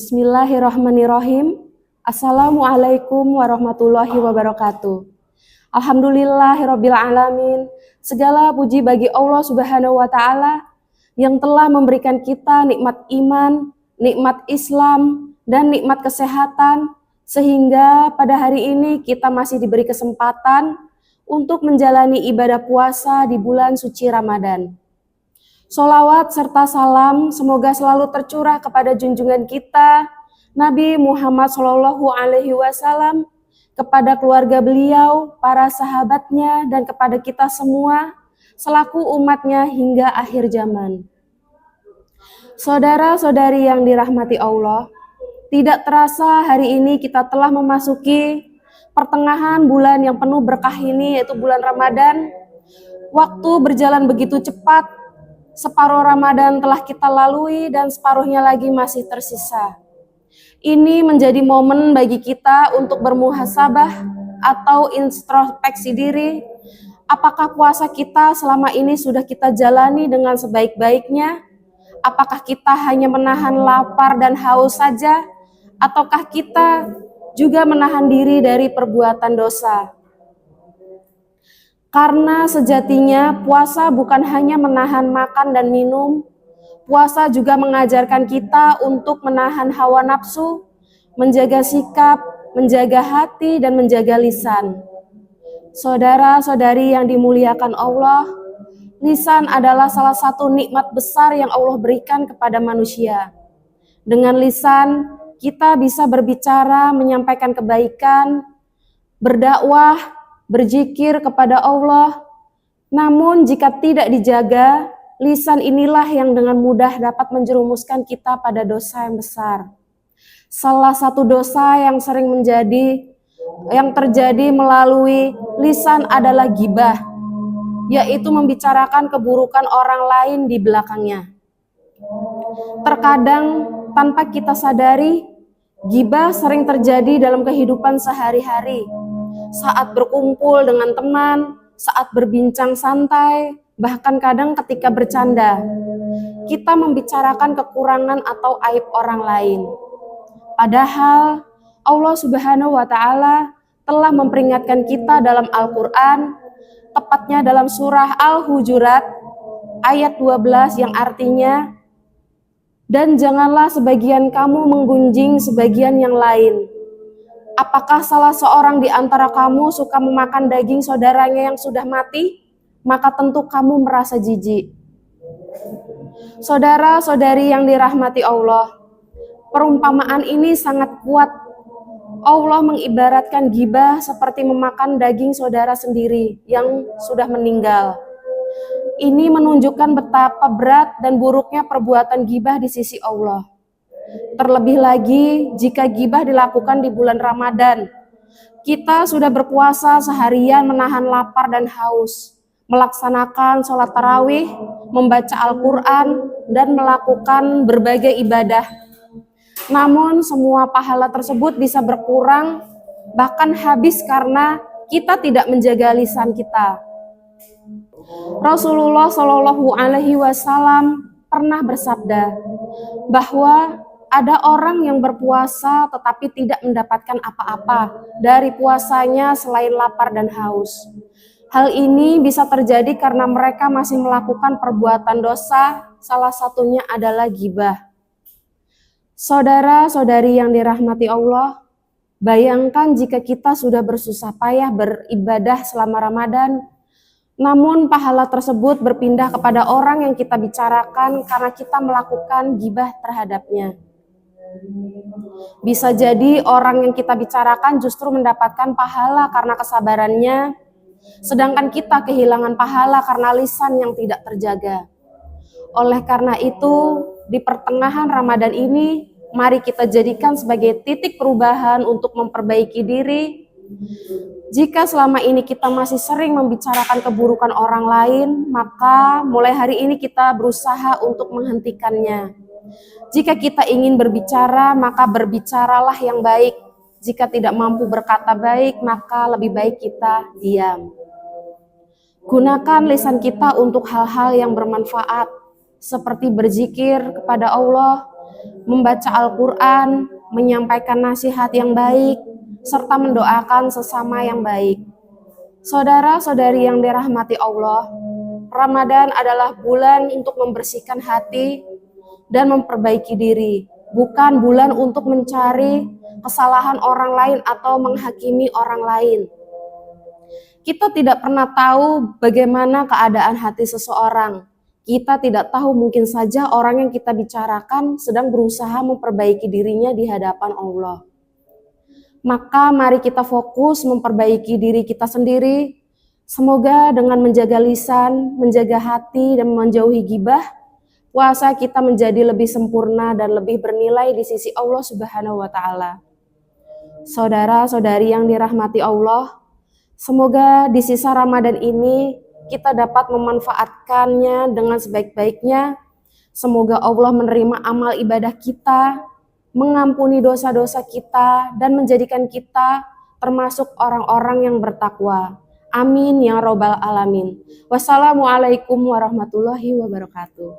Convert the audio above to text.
Bismillahirrahmanirrahim. Assalamualaikum warahmatullahi wabarakatuh. Alhamdulillahirabbil alamin. Segala puji bagi Allah Subhanahu wa taala yang telah memberikan kita nikmat iman, nikmat Islam, dan nikmat kesehatan sehingga pada hari ini kita masih diberi kesempatan untuk menjalani ibadah puasa di bulan suci Ramadan. Sholawat serta salam semoga selalu tercurah kepada junjungan kita Nabi Muhammad SAW, kepada keluarga beliau, para sahabatnya, dan kepada kita semua selaku umatnya hingga akhir zaman. Saudara-saudari yang dirahmati Allah, tidak terasa hari ini kita telah memasuki pertengahan bulan yang penuh berkah ini, yaitu bulan Ramadan. Waktu berjalan begitu cepat, separuh Ramadan telah kita lalui dan separuhnya lagi masih tersisa. Ini menjadi momen bagi kita untuk bermuhasabah atau introspeksi diri. Apakah puasa kita selama ini sudah kita jalani dengan sebaik-baiknya? Apakah kita hanya menahan lapar dan haus saja? Ataukah kita juga menahan diri dari perbuatan dosa? Karena sejatinya puasa bukan hanya menahan makan dan minum, puasa juga mengajarkan kita untuk menahan hawa nafsu, menjaga sikap, menjaga hati, dan menjaga lisan. Saudara-saudari yang dimuliakan Allah, lisan adalah salah satu nikmat besar yang Allah berikan kepada manusia. Dengan lisan, kita bisa berbicara, menyampaikan kebaikan, berdakwah, berzikir kepada Allah. Namun jika tidak dijaga, lisan inilah yang dengan mudah dapat menjerumuskan kita pada dosa yang besar. Salah satu dosa yang sering terjadi melalui lisan adalah ghibah, yaitu membicarakan keburukan orang lain di belakangnya. Terkadang tanpa kita sadari, ghibah sering terjadi dalam kehidupan sehari-hari. Saat berkumpul dengan teman, saat berbincang santai, bahkan kadang ketika bercanda, kita membicarakan kekurangan atau aib orang lain. Padahal Allah Subhanahu wa taala telah memperingatkan kita dalam Al-Qur'an, tepatnya dalam surah Al-Hujurat ayat 12 yang artinya, dan janganlah sebagian kamu menggunjing sebagian yang lain. Apakah salah seorang di antara kamu suka memakan daging saudaranya yang sudah mati? Maka tentu kamu merasa jijik. Saudara-saudari yang dirahmati Allah, perumpamaan ini sangat kuat. Allah mengibaratkan ghibah seperti memakan daging saudara sendiri yang sudah meninggal. Ini menunjukkan betapa berat dan buruknya perbuatan ghibah di sisi Allah. Terlebih lagi jika ghibah dilakukan di bulan Ramadan. Kita sudah berpuasa seharian menahan lapar dan haus, melaksanakan sholat tarawih, membaca Al-Quran, dan melakukan berbagai ibadah. Namun semua pahala tersebut bisa berkurang, bahkan habis karena kita tidak menjaga lisan kita. Rasulullah SAW pernah bersabda bahwa ada orang yang berpuasa tetapi tidak mendapatkan apa-apa dari puasanya selain lapar dan haus. Hal ini bisa terjadi karena mereka masih melakukan perbuatan dosa, salah satunya adalah ghibah. Saudara-saudari yang dirahmati Allah, bayangkan jika kita sudah bersusah payah beribadah selama Ramadan, namun pahala tersebut berpindah kepada orang yang kita bicarakan karena kita melakukan ghibah terhadapnya. Bisa jadi orang yang kita bicarakan justru mendapatkan pahala karena kesabarannya, sedangkan kita kehilangan pahala karena lisan yang tidak terjaga. Oleh karena itu, di pertengahan Ramadan ini, mari kita jadikan sebagai titik perubahan untuk memperbaiki diri. Jika selama ini kita masih sering membicarakan keburukan orang lain, maka mulai hari ini kita berusaha untuk menghentikannya. Jika kita ingin berbicara, maka berbicaralah yang baik. Jika tidak mampu berkata baik, maka lebih baik kita diam. Gunakan lisan kita untuk hal-hal yang bermanfaat, seperti berzikir kepada Allah, membaca Al-Quran, menyampaikan nasihat yang baik, serta mendoakan sesama yang baik. Saudara-saudari yang dirahmati Allah, Ramadan adalah bulan untuk membersihkan hati dan memperbaiki diri, bukan bulan untuk mencari kesalahan orang lain atau menghakimi orang lain. Kita tidak pernah tahu bagaimana keadaan hati seseorang. Kita tidak tahu, mungkin saja orang yang kita bicarakan sedang berusaha memperbaiki dirinya di hadapan Allah. Maka mari kita fokus memperbaiki diri kita sendiri. Semoga dengan menjaga lisan, menjaga hati, dan menjauhi ghibah, puasa kita menjadi lebih sempurna dan lebih bernilai di sisi Allah Subhanahu wa Ta'ala. Saudara-saudari yang dirahmati Allah, semoga di sisa Ramadan ini kita dapat memanfaatkannya dengan sebaik-baiknya. Semoga Allah menerima amal ibadah kita, mengampuni dosa-dosa kita, dan menjadikan kita termasuk orang-orang yang bertakwa. Amin ya robbal alamin. Wassalamualaikum warahmatullahi wabarakatuh.